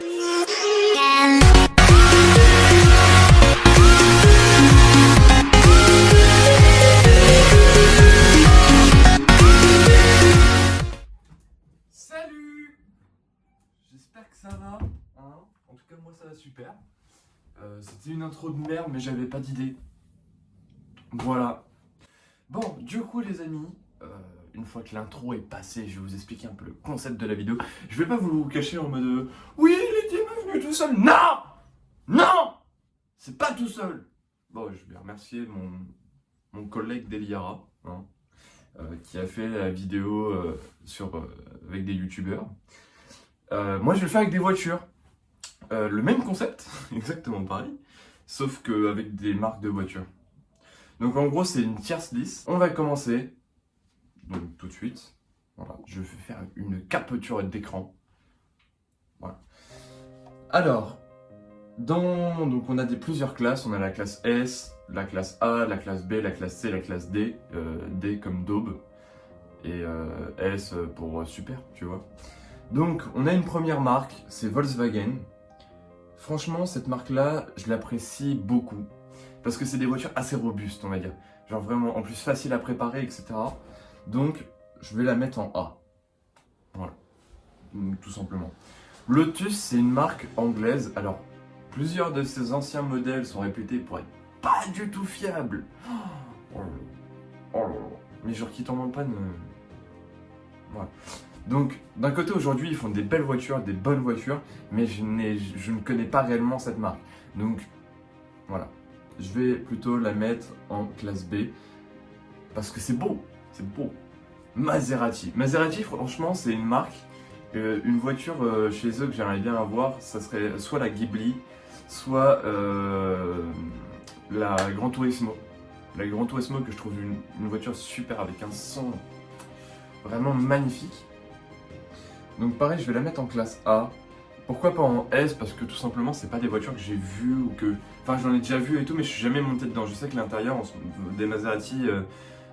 Salut! J'espère que ça va, hein. En tout cas moi ça va super. C'était une intro de merde mais j'avais pas d'idée. Voilà. Bon, du coup les amis, une fois que l'intro est passée, je vais vous expliquer un peu le concept de la vidéo. Je vais pas vous le cacher en mode oui, il était venu tout seul. Non! Non! C'est pas tout seul. Bon, je vais remercier mon collègue d'Eliara, hein, qui a fait la vidéo avec des youtubeurs. Moi je vais le faire avec des voitures. Le même concept, exactement pareil, sauf qu'avec des marques de voitures. Donc en gros c'est une tiers list. On va commencer, donc tout de suite. Voilà, je vais faire une capture d'écran. Voilà. Alors, donc on a plusieurs classes. On a la classe S, la classe A, la classe B, la classe C, la classe D. D comme daube et S pour super, tu vois. Donc on a une première marque, c'est Volkswagen. Franchement, cette marque-là, je l'apprécie beaucoup. Parce que c'est des voitures assez robustes, on va dire. Genre vraiment, en plus facile à préparer, etc. Donc, je vais la mettre en A. Voilà. Tout simplement. Lotus, c'est une marque anglaise. Alors, plusieurs de ces anciens modèles sont réputés pour être pas du tout fiables. Oh là là. Oh là là. Mais genre qui tombent en panne. Voilà. Donc, d'un côté, aujourd'hui, ils font des belles voitures, des bonnes voitures, mais je ne connais pas réellement cette marque. Donc, voilà. Je vais plutôt la mettre en classe B, parce que c'est beau, c'est beau. Maserati. Maserati, franchement, c'est une marque, une voiture chez eux que j'aimerais bien avoir, ça serait soit la Ghibli, soit la Gran Turismo. La Gran Turismo que je trouve une voiture super, avec un son vraiment magnifique. Donc pareil, je vais la mettre en classe A. Pourquoi pas en S? Parce que tout simplement, c'est pas des voitures que j'ai vues ou que... Enfin, j'en ai déjà vu et tout, mais je suis jamais monté dedans. Je sais que l'intérieur des Maserati,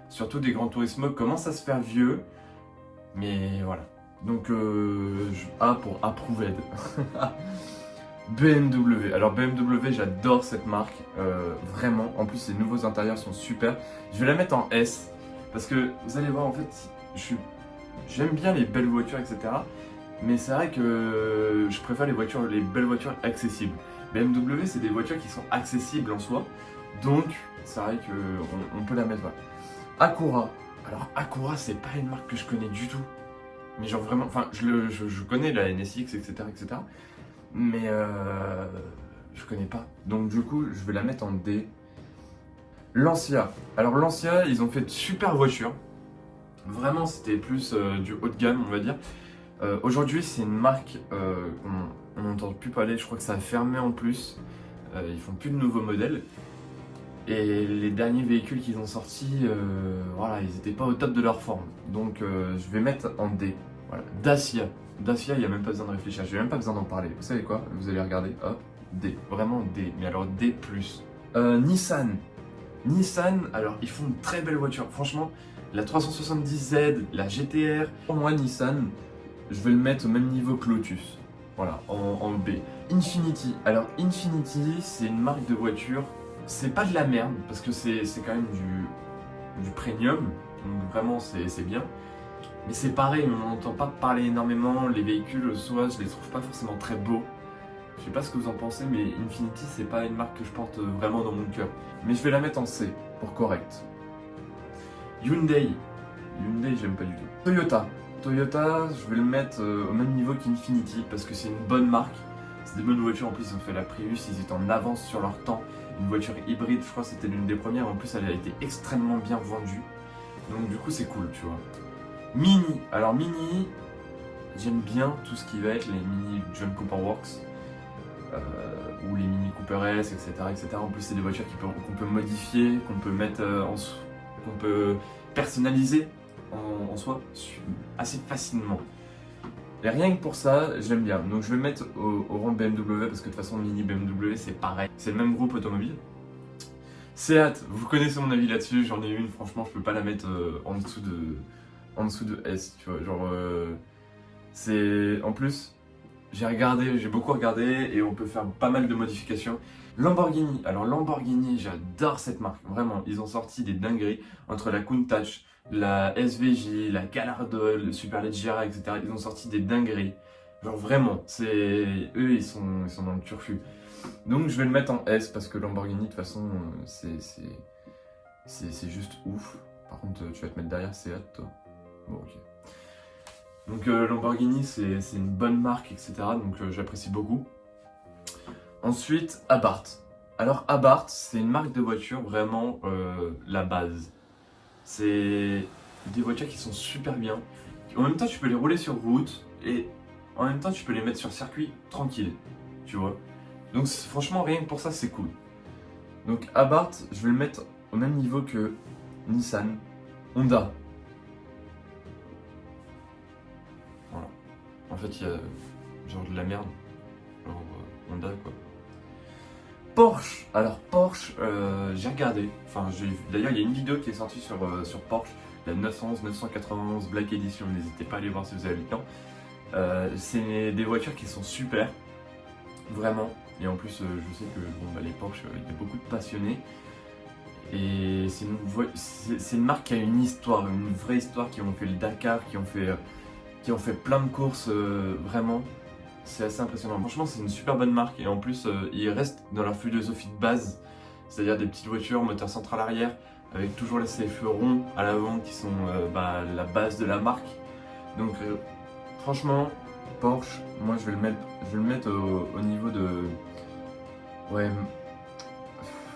surtout des Gran Turismo, commence à se faire vieux. Mais voilà. Donc A pour Approved. BMW. Alors BMW, j'adore cette marque. Vraiment. En plus, les nouveaux intérieurs sont super. Je vais la mettre en S. Parce que vous allez voir, en fait, j'aime bien les belles voitures, etc. Mais c'est vrai que je préfère les belles voitures accessibles. BMW, c'est des voitures qui sont accessibles en soi. Donc, c'est vrai qu'on peut la mettre là. Acura. Alors, Acura, c'est pas une marque que je connais du tout. Mais genre vraiment, enfin, je connais la NSX, etc., etc. Mais je connais pas. Donc, du coup, je vais la mettre en D. Lancia. Alors, Lancia, ils ont fait de super voitures. Vraiment, c'était plus du haut de gamme, on va dire. Aujourd'hui, c'est une marque qu'on n'entend plus parler. Je crois que ça a fermé en plus. Ils font plus de nouveaux modèles. Et les derniers véhicules qu'ils ont sortis, voilà, ils n'étaient pas au top de leur forme. Donc, je vais mettre en D. Voilà. Dacia. Dacia, il n'y a même pas besoin de réfléchir. J'ai même pas besoin d'en parler. Vous savez quoi? Vous allez regarder. Hop, D. Vraiment D. Mais alors D+. Nissan. Nissan, alors ils font une très belle voiture. Franchement, la 370Z, la GTR. Pour moi, Nissan, je vais le mettre au même niveau que Lotus. Voilà, en B. Infiniti. Alors, Infiniti, c'est une marque de voiture. C'est pas de la merde, parce que c'est quand même du premium. Donc, vraiment, c'est bien. Mais c'est pareil, on n'entend pas parler énormément. Les véhicules, soit je les trouve pas forcément très beaux. Je sais pas ce que vous en pensez, mais Infiniti, c'est pas une marque que je porte vraiment dans mon cœur. Mais je vais la mettre en C, pour correct. Hyundai. Hyundai, j'aime pas du tout. Toyota. Toyota, je vais le mettre au même niveau qu'Infiniti, parce que c'est une bonne marque. C'est des bonnes voitures, en plus ils ont fait la Prius, ils étaient en avance sur leur temps. Une voiture hybride, je crois que c'était l'une des premières, en plus elle a été extrêmement bien vendue. Donc du coup c'est cool, tu vois. Mini. Alors Mini, j'aime bien tout ce qui va être les Mini John Cooper Works. Ou les Mini Cooper S, etc., etc. En plus, c'est des voitures qu'on peut modifier, qu'on peut mettre qu'on peut personnaliser en soi assez facilement. Et rien que pour ça, j'aime bien. Donc, je vais le mettre au rang BMW parce que de toute façon, Mini BMW, c'est pareil. C'est le même groupe automobile. Seat, vous connaissez mon avis là-dessus. J'en ai une, franchement, je peux pas la mettre en dessous de S. Tu vois, genre, c'est en plus. j'ai beaucoup regardé et on peut faire pas mal de modifications. Lamborghini, alors Lamborghini, j'adore cette marque, vraiment, ils ont sorti des dingueries entre la Countach, la SVJ, la Gallardo, le Superleggera, etc. Ils ont sorti des dingueries. Genre vraiment, eux ils sont dans le turfu. Donc je vais le mettre en S parce que Lamborghini de toute façon c'est juste ouf. Par contre tu vas te mettre derrière Seat toi. Bon ok. Donc Lamborghini c'est une bonne marque etc. Donc j'apprécie beaucoup. Ensuite Abarth. Alors Abarth c'est une marque de voiture vraiment la base. C'est des voitures qui sont super bien. En même temps tu peux les rouler sur route et en même temps tu peux les mettre sur circuit tranquille. Tu vois. Donc franchement rien que pour ça c'est cool. Donc Abarth je vais le mettre au même niveau que Nissan, Honda. Voilà. En fait il y a genre de la merde. Genre Honda quoi. Porsche. Alors Porsche j'ai regardé. Enfin d'ailleurs il y a une vidéo qui est sortie sur Porsche. La 911, 991 Black Edition. N'hésitez pas à aller voir si vous avez le temps. C'est des voitures qui sont super. Vraiment. Et en plus, je sais que bon, les Porsche, il y a beaucoup de passionnés. Et c'est une marque qui a une histoire, une vraie histoire, qui ont fait le Dakar, qui ont fait plein de courses, vraiment. C'est assez impressionnant. Franchement, c'est une super bonne marque. Et en plus, ils restent dans leur philosophie de base. C'est-à-dire des petites voitures, moteur central arrière, avec toujours ces feux ronds à l'avant qui sont la base de la marque. Donc, franchement, Porsche, moi je vais le mettre au niveau de... Ouais,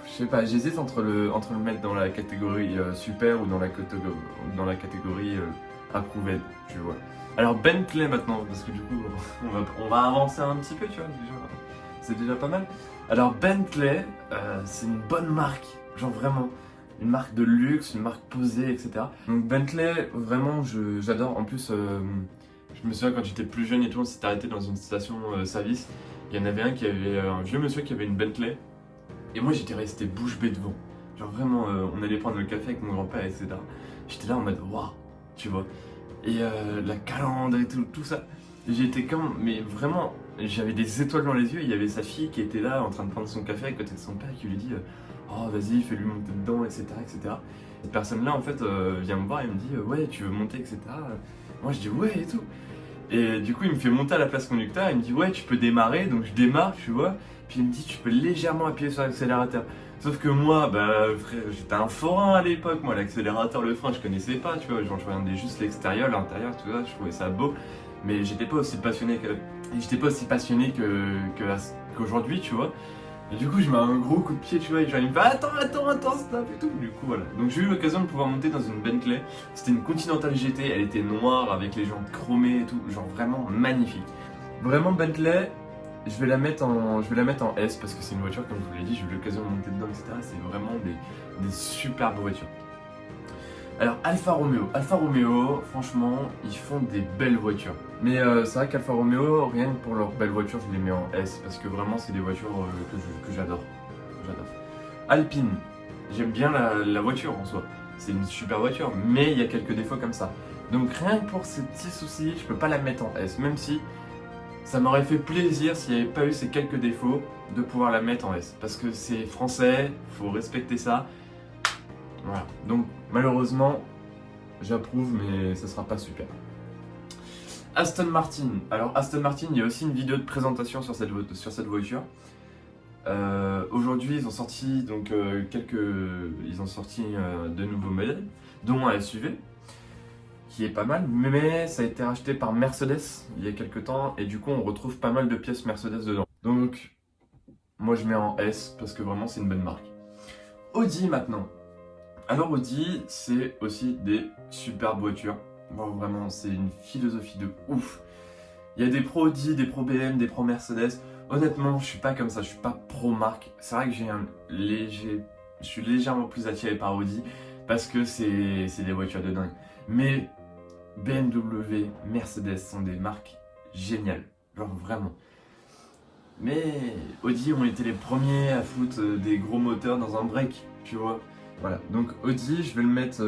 je sais pas, j'hésite entre le mettre dans la catégorie super ou dans la catégorie approved, tu vois. Alors Bentley maintenant, parce que du coup on va avancer un petit peu, tu vois, c'est déjà pas mal. Alors Bentley, c'est une bonne marque, genre vraiment, une marque de luxe, une marque posée, etc. Donc Bentley, vraiment j'adore, en plus... je me souviens quand j'étais plus jeune et tout, on s'était arrêté dans une station service. Il y en avait un vieux monsieur qui avait une Bentley. Et moi j'étais resté bouche bée devant. Genre vraiment, on allait prendre le café avec mon grand-père, etc. J'étais là en mode waouh, tu vois. Et la calandre et tout ça. J'étais comme, mais vraiment, j'avais des étoiles dans les yeux. Et il y avait sa fille qui était là en train de prendre son café à côté de son père qui lui dit oh vas-y, fais-lui monter dedans, etc. etc. Cette personne-là en fait vient me voir et me dit ouais, tu veux monter, etc. Moi je dis ouais et tout. Et du coup, il me fait monter à la place conducteur, il me dit ouais, tu peux démarrer, donc je démarre, tu vois. Puis il me dit tu peux légèrement appuyer sur l'accélérateur. Sauf que moi, bah frère, j'étais un forain à l'époque, moi l'accélérateur, le frein, je connaissais pas, tu vois. Genre je regardais juste l'extérieur, l'intérieur, tout ça, je trouvais ça beau. Mais j'étais pas aussi passionné qu'aujourd'hui, tu vois. Et du coup, je mets un gros coup de pied, tu vois, et genre, il me fait attends, stop et tout. Du coup, voilà. Donc, j'ai eu l'occasion de pouvoir monter dans une Bentley. C'était une Continental GT, elle était noire avec les jantes chromées et tout. Genre, vraiment magnifique. Vraiment, Bentley, je vais la mettre en S parce que c'est une voiture, comme je vous l'ai dit, j'ai eu l'occasion de monter dedans, etc. C'est vraiment des superbes voitures. Alors Alfa Romeo, franchement, ils font des belles voitures. Mais c'est vrai qu'Alfa Romeo, rien que pour leurs belles voitures, je les mets en S parce que vraiment c'est des voitures que j'adore. Alpine, j'aime bien la voiture en soi. C'est une super voiture, mais il y a quelques défauts comme ça. Donc rien que pour ces petits soucis, je peux pas la mettre en S, même si ça m'aurait fait plaisir s'il n'y avait pas eu ces quelques défauts de pouvoir la mettre en S. Parce que c'est français, faut respecter ça. Voilà, donc malheureusement, j'approuve, mais ça sera pas super. Aston Martin. Alors Aston Martin, il y a aussi une vidéo de présentation sur cette voiture. Aujourd'hui, ils ont sorti donc de nouveaux modèles, dont un SUV qui est pas mal, mais ça a été racheté par Mercedes il y a quelques temps et du coup, on retrouve pas mal de pièces Mercedes dedans. Donc, moi, je mets en S parce que vraiment, c'est une bonne marque. Audi maintenant. Alors Audi, c'est aussi des superbes voitures. Bon, vraiment, c'est une philosophie de ouf. Il y a des pros Audi, des pros BM, des pros Mercedes. Honnêtement, je suis pas comme ça, je suis pas pro marque. C'est vrai que je suis légèrement plus attiré par Audi parce que c'est des voitures de dingue. Mais BMW, Mercedes sont des marques géniales, genre vraiment. Mais Audi ont été les premiers à foutre des gros moteurs dans un break, tu vois. Voilà, donc Audi, je vais le mettre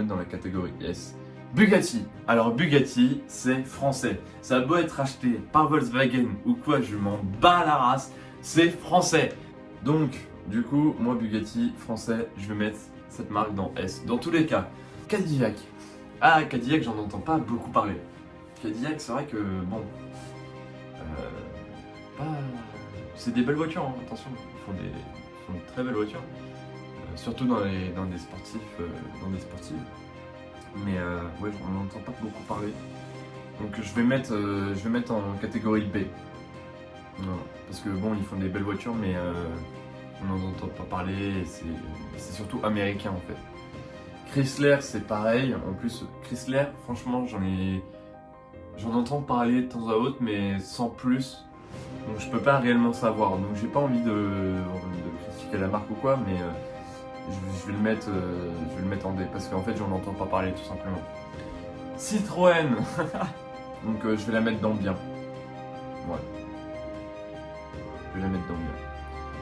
dans la catégorie S. Bugatti. Alors Bugatti, c'est français. Ça a beau être acheté par Volkswagen ou quoi, je m'en bats la race, c'est français. Donc, du coup, moi Bugatti, français, je vais mettre cette marque dans S. Dans tous les cas, Cadillac. Ah, Cadillac, j'en entends pas beaucoup parler. Cadillac, c'est vrai que, bon, pas... c'est des belles voitures, hein, attention, ils font de très belles voitures. Surtout dans des sportifs, dans des sportives. Mais ouais, on n'entend pas beaucoup parler. Donc je vais mettre en catégorie B. Voilà. Parce que bon, ils font des belles voitures, mais on n'en entend pas parler. C'est surtout américain en fait. Chrysler, c'est pareil. En plus, Chrysler, franchement, j'en entends parler de temps à autre, mais sans plus. Donc je peux pas réellement savoir. Donc j'ai pas envie de critiquer la marque ou quoi, mais je vais le mettre en D parce qu'en fait j'en entends pas parler tout simplement. Citroën. Donc je vais la mettre dans bien. Voilà. Je vais la mettre dans bien.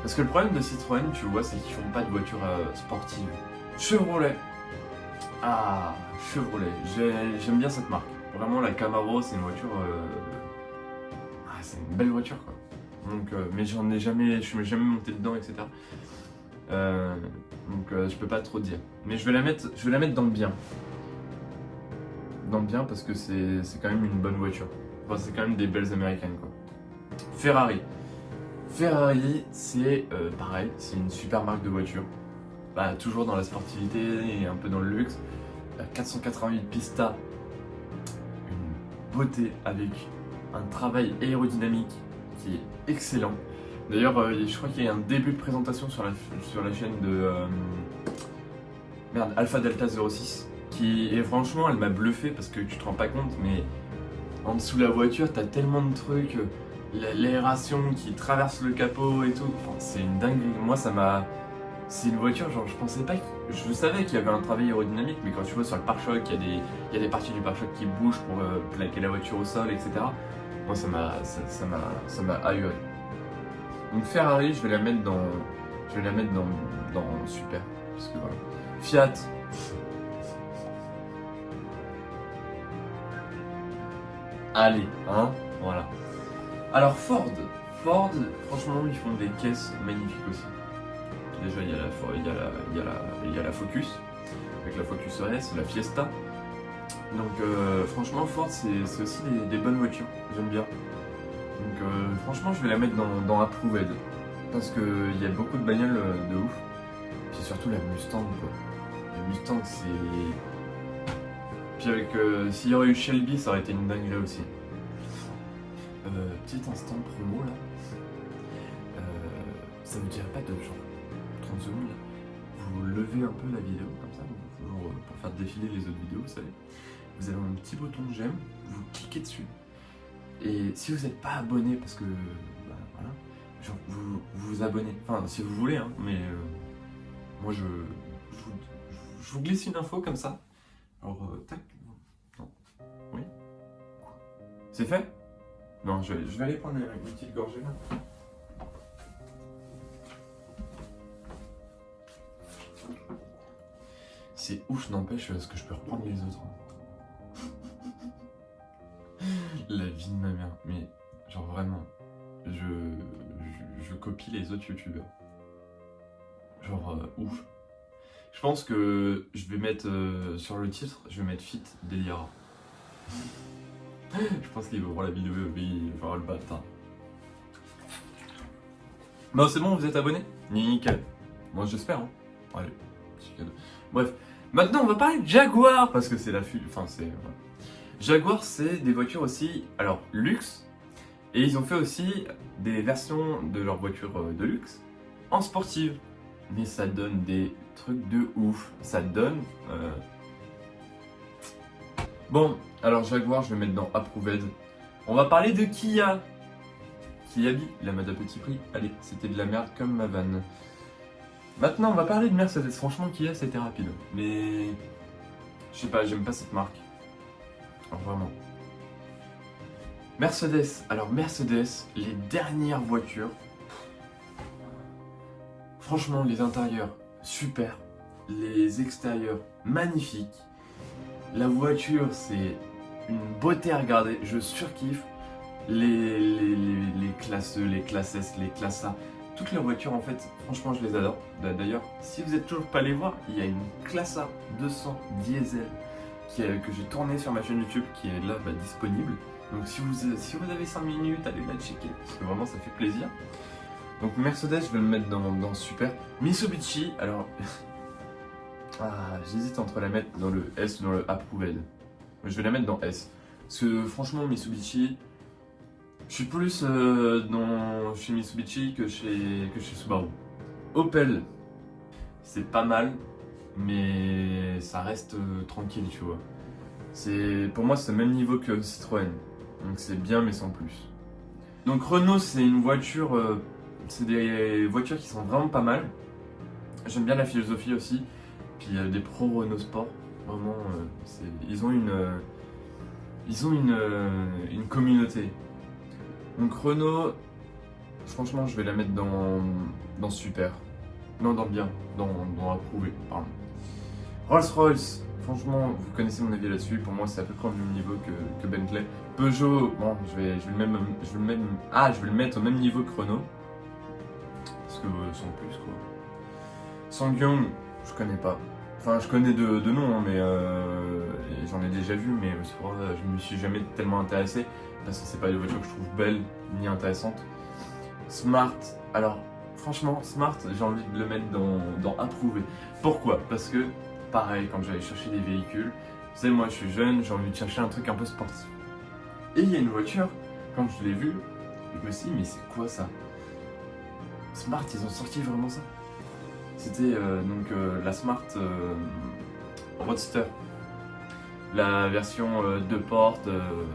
Parce que le problème de Citroën, tu vois, c'est qu'ils font pas de voiture sportive. Chevrolet. Ah, Chevrolet. J'aime bien cette marque. Vraiment, la Camaro, c'est une voiture. C'est une belle voiture, quoi. Donc, mais je suis jamais monté dedans, etc. Donc, je peux pas trop dire. Mais je vais la mettre dans le bien. Dans le bien parce que c'est quand même une bonne voiture. Enfin, c'est quand même des belles américaines, quoi. Ferrari. Ferrari, c'est pareil, c'est une super marque de voiture. Bah, toujours dans la sportivité et un peu dans le luxe. 488 Pista, une beauté avec un travail aérodynamique qui est excellent. D'ailleurs, je crois qu'il y a un début de présentation sur la chaîne de Alpha Delta 06 et franchement, elle m'a bluffé parce que tu te rends pas compte, mais en dessous de la voiture, t'as tellement de trucs, l'aération qui traverse le capot et tout. Enfin, c'est une dinguerie. Moi, c'est une voiture, genre, je pensais pas. Je savais qu'il y avait un travail aérodynamique, mais quand tu vois sur le pare-choc, il y a des parties du pare-choc qui bougent pour plaquer la voiture au sol, etc. Moi, ça m'a ahuri. Donc Ferrari, je vais la mettre dans super, parce que voilà. Fiat. Allez, hein, voilà. Alors Ford, franchement, ils font des caisses magnifiques aussi. Déjà, il y a la Focus, avec la Focus RS, la Fiesta. Donc franchement, Ford, c'est aussi des bonnes voitures, j'aime bien. Donc franchement, je vais la mettre dans Approved, parce qu'il y a beaucoup de bagnoles de ouf. Puis surtout la Mustang, quoi. La Mustang, c'est... Puis avec, s'il y aurait eu Shelby, ça aurait été une dinguerie aussi. Petit instant promo là. Ça vous dirait pas de genre 30 secondes là, vous levez un peu la vidéo comme ça, pour faire défiler les autres vidéos, vous savez. Vous avez un petit bouton j'aime, vous cliquez dessus. Et si vous n'êtes pas abonné, parce que bah, voilà, genre vous abonnez, enfin si vous voulez, hein, mais moi je vous glisse une info comme ça. Alors tac, non, oui, c'est fait. Non, je vais aller prendre une petite gorgée là. C'est ouf, n'empêche, parce que je peux reprendre les autres. La vie de ma mère, mais genre vraiment, je copie les autres youtubeurs. Genre ouf. Je pense que je vais mettre sur le titre, je vais mettre Fit Deliara. Je pense qu'il va voir la vidéo et il va voir le bâtard. Bon, c'est bon, vous êtes abonnés? Nickel. Moi, j'espère. Hein. Allez, petit cadeau. Bref, maintenant on va parler de Jaguar parce que c'est la enfin c'est. Voilà. Jaguar, c'est des voitures aussi, alors luxe, et ils ont fait aussi des versions de leurs voitures de luxe en sportive. Mais ça donne des trucs de ouf. Ça donne. Bon, alors Jaguar, je vais mettre dans Approved. On va parler de Kia. Kiabi, la mode à petit prix. Allez, c'était de la merde comme ma vanne. Maintenant, on va parler de Mercedes. Franchement, Kia, c'était rapide. Mais je sais pas, j'aime pas cette marque. Alors, vraiment. Mercedes. Alors, Mercedes, les dernières voitures. Franchement, les intérieurs, super. Les extérieurs, magnifiques. La voiture, c'est une beauté à regarder. Je surkiffe les classes E, les classes S, les classes A. Toutes les voitures, en fait, franchement, je les adore. D'ailleurs, si vous n'êtes toujours pas allé voir, il y a une classe A 200 diesel que j'ai tournée sur ma chaîne YouTube qui est là disponible. Donc si vous avez 5 minutes, allez la checker, parce que vraiment ça fait plaisir. Donc Mercedes, je vais le mettre dans Super. Mitsubishi, alors... j'hésite entre la mettre dans le S ou dans le Approved. Je vais la mettre dans S. Parce que franchement, Mitsubishi, je suis plus chez Mitsubishi que chez Subaru. Opel, c'est pas mal, mais ça reste tranquille, tu vois. Pour moi, c'est le même niveau que Citroën. Donc c'est bien, mais sans plus. Donc Renault, c'est une voiture... c'est des voitures qui sont vraiment pas mal. J'aime bien la philosophie aussi. Puis il y a des pros Renault Sport. Vraiment, ils ont une communauté. Donc Renault, franchement, je vais la mettre dans Super. Non, dans bien. Dans Approuvé, pardon. Rolls-Royce, franchement, vous connaissez mon avis là-dessus. Pour moi, c'est à peu près au même niveau que Bentley. Peugeot, bon, je vais le mettre au même niveau que Renault. Parce que sans plus, quoi. Sangyong, je connais pas. Enfin, je connais de nom, hein, mais j'en ai déjà vu, mais je me suis jamais tellement intéressé parce que c'est pas des voitures que je trouve belles ni intéressantes. Smart, alors franchement, Smart, j'ai envie de le mettre dans Approuvé. Pourquoi? Parce que, pareil, quand j'allais chercher des véhicules, vous savez, moi je suis jeune, j'ai envie de chercher un truc un peu sportif. Et il y a une voiture, quand je l'ai vue, je me suis dit, mais c'est quoi ça? Smart, ils ont sorti vraiment ça? C'était la Smart Roadster, la version 2 portes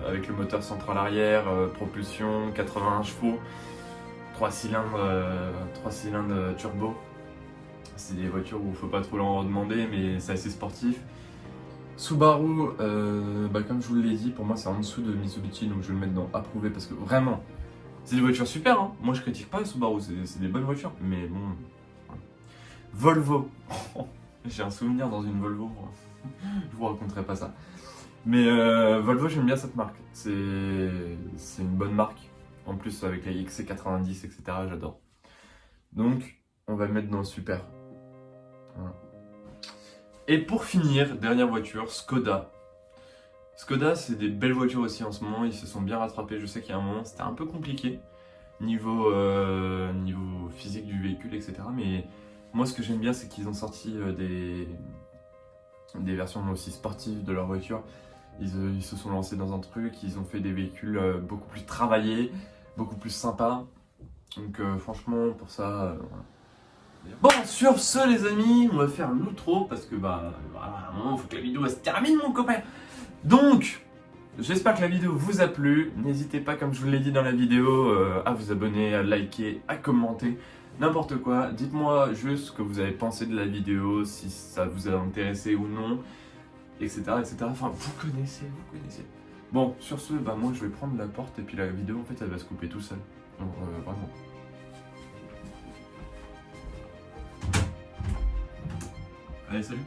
avec le moteur central arrière, propulsion 81 chevaux, 3 cylindres turbo. C'est des voitures où il ne faut pas trop leur demander, mais c'est assez sportif. Subaru, comme je vous l'ai dit, pour moi c'est en dessous de Mitsubishi, donc je vais le mettre dans Approuvé parce que vraiment, c'est des voitures super, hein. Moi je critique pas Subaru, c'est des bonnes voitures, mais bon. Volvo, j'ai un souvenir dans une Volvo, je vous raconterai pas ça. Mais Volvo, j'aime bien cette marque, c'est une bonne marque. En plus avec la XC90, etc., j'adore. Donc, on va le mettre dans le Super. Voilà. Et pour finir, dernière voiture, Skoda. Skoda, c'est des belles voitures aussi en ce moment, ils se sont bien rattrapés. Je sais qu'il y a un moment, c'était un peu compliqué, niveau physique du véhicule, etc. Mais moi, ce que j'aime bien, c'est qu'ils ont sorti des versions aussi sportives de leur voiture. Ils se sont lancés dans un truc, ils ont fait des véhicules beaucoup plus travaillés, beaucoup plus sympas. Donc franchement, pour ça... Voilà. Bon, sur ce les amis, on va faire l'outro parce que à un moment, il faut que la vidéo se termine mon copain. Donc, j'espère que la vidéo vous a plu. N'hésitez pas, comme je vous l'ai dit dans la vidéo, à vous abonner, à liker, à commenter. N'importe quoi, dites-moi juste ce que vous avez pensé de la vidéo, si ça vous a intéressé ou non, etc. etc. Enfin, vous connaissez. Bon, sur ce, moi je vais prendre la porte et puis la vidéo, en fait, elle va se couper tout seul. Donc, vraiment. Allez, salut!